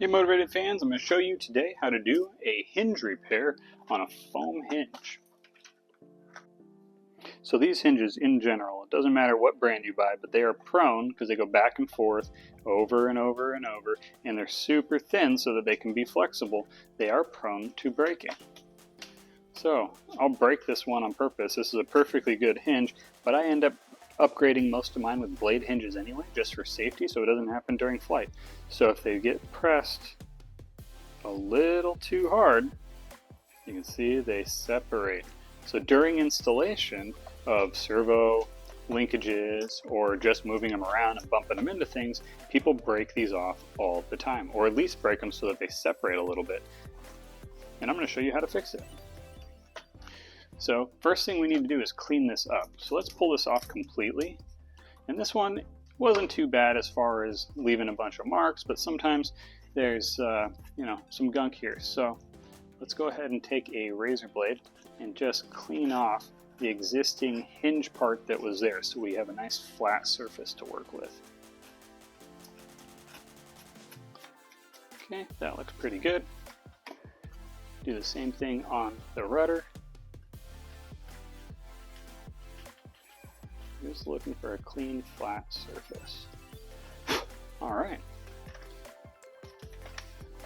Hey motivated fans, I'm going to show you today how to do a hinge repair on a foam hinge. So these hinges in general, it doesn't matter what brand you buy, but they are prone because they go back and forth over and over and over, and they're super thin so that they can be flexible. They are prone to breaking. So I'll break this one on purpose. This is a perfectly good hinge, but I end up upgrading most of mine with blade hinges anyway, just for safety, so it doesn't happen during flight. So if they get pressed a little too hard, you can see they separate. So during installation of servo linkages or just moving them around and bumping them into things, people break these off all the time, or at least break them so that they separate a little bit. And I'm going to show you how to fix it. So first thing we need to do is clean this up. So let's pull this off completely. And this one wasn't too bad as far as leaving a bunch of marks, but sometimes there's some gunk here. So let's go ahead and take a razor blade and just clean off the existing hinge part that was there, so we have a nice flat surface to work with. Okay, that looks pretty good. Do the same thing on the rudder. Just looking for a clean, flat surface. Alright.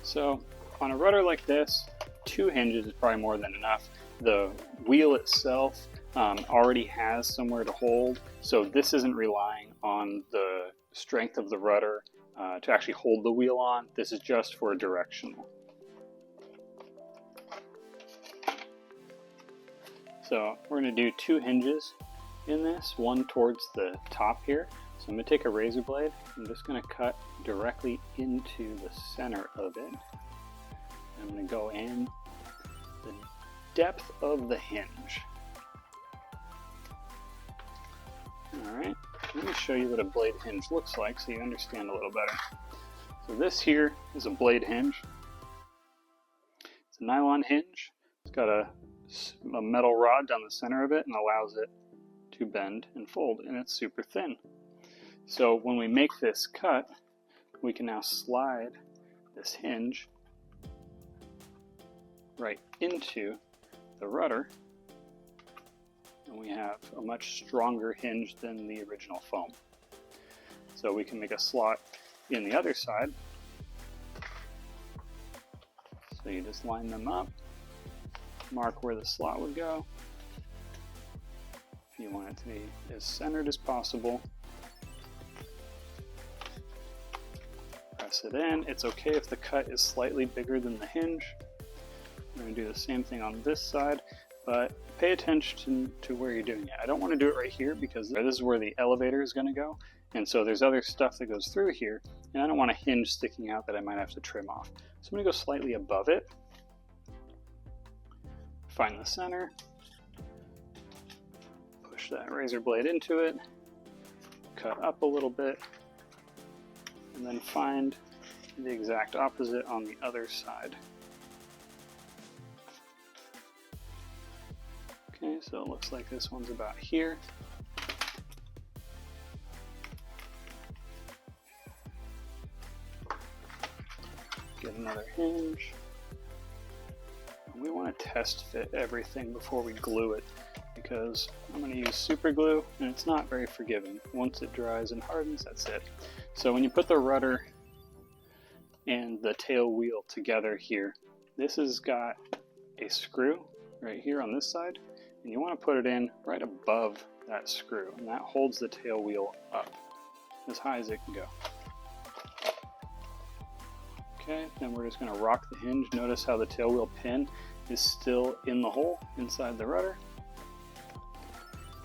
So on a rudder like this, 2 hinges is probably more than enough. The wheel itself already has somewhere to hold, so this isn't relying on the strength of the rudder to actually hold the wheel on. This is just for directional. So we're going to do 2 hinges in this, one towards the top here. So I'm going to take a razor blade. I'm just going to cut directly into the center of it. I'm going to go in the depth of the hinge. Alright, let me show you what a blade hinge looks like so you understand a little better. So this here is a blade hinge. It's a nylon hinge. It's got a metal rod down the center of it and allows it to bend and fold, and it's super thin. So when we make this cut, we can now slide this hinge right into the rudder, and we have a much stronger hinge than the original foam. So we can make a slot in the other side. So you just line them up, mark where the slot would go. You want it to be as centered as possible. Press it in. It's okay if the cut is slightly bigger than the hinge. I'm going to do the same thing on this side, but pay attention to where you're doing it. I don't want to do it right here because this is where the elevator is going to go, and so there's other stuff that goes through here, and I don't want a hinge sticking out that I might have to trim off. So I'm going to go slightly above it. Find the center. Push that razor blade into it, cut up a little bit, and then find the exact opposite on the other side. Okay, so it looks like this one's about here. Get another hinge. We want to test fit everything before we glue it, because I'm going to use super glue and it's not very forgiving. Once it dries and hardens, that's it. So when you put the rudder and the tail wheel together here, this has got a screw right here on this side, and you want to put it in right above that screw, and that holds the tail wheel up as high as it can go. Okay, then we're just going to rock the hinge. Notice how the tail wheel pin is still in the hole inside the rudder.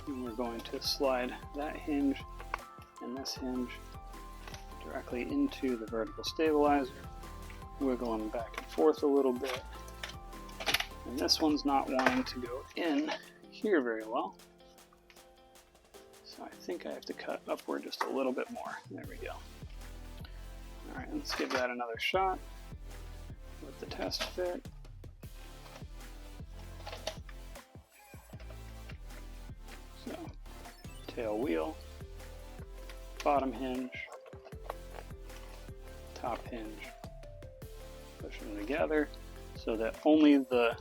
And we're going to slide that hinge and this hinge directly into the vertical stabilizer, wiggle them back and forth a little bit. And this one's not wanting to go in here very well, so I think I have to cut upward just a little bit more. There we go. Alright, let's give that another shot with the test fit. So, tail wheel, bottom hinge, top hinge, together so that only the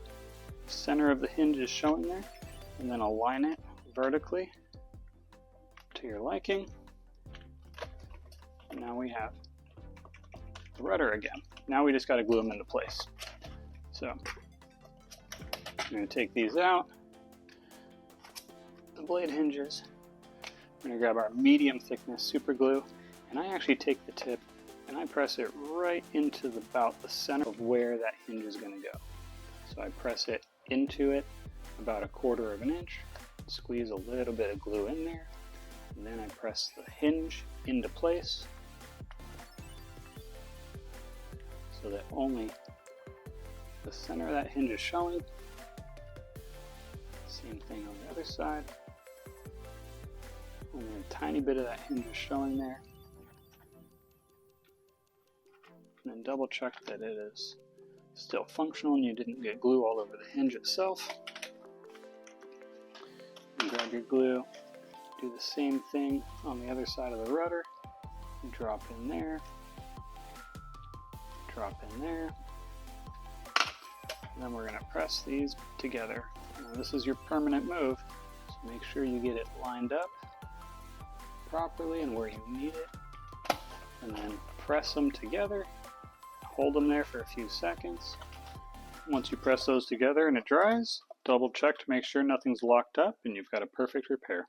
center of the hinge is showing there, and then align it vertically to your liking. And now we have the rudder again. Now we just got to glue them into place. So I'm going to take these out, the blade hinges. I'm going to grab our medium thickness super glue, and I actually take the tip and I press it right into about the center of where that hinge is going to go. So I press it into it about 1/4 of an inch, squeeze a little bit of glue in there, and then I press the hinge into place so that only the center of that hinge is showing. Same thing on the other side. Only a tiny bit of that hinge is showing there. And then double check that it is still functional and you didn't get glue all over the hinge itself. And grab your glue, do the same thing on the other side of the rudder. Drop in there, drop in there. And then we're going to press these together. Now this is your permanent move, so make sure you get it lined up properly and where you need it. And then press them together. Hold them there for a few seconds. Once you press those together and it dries, double check to make sure nothing's locked up and you've got a perfect repair.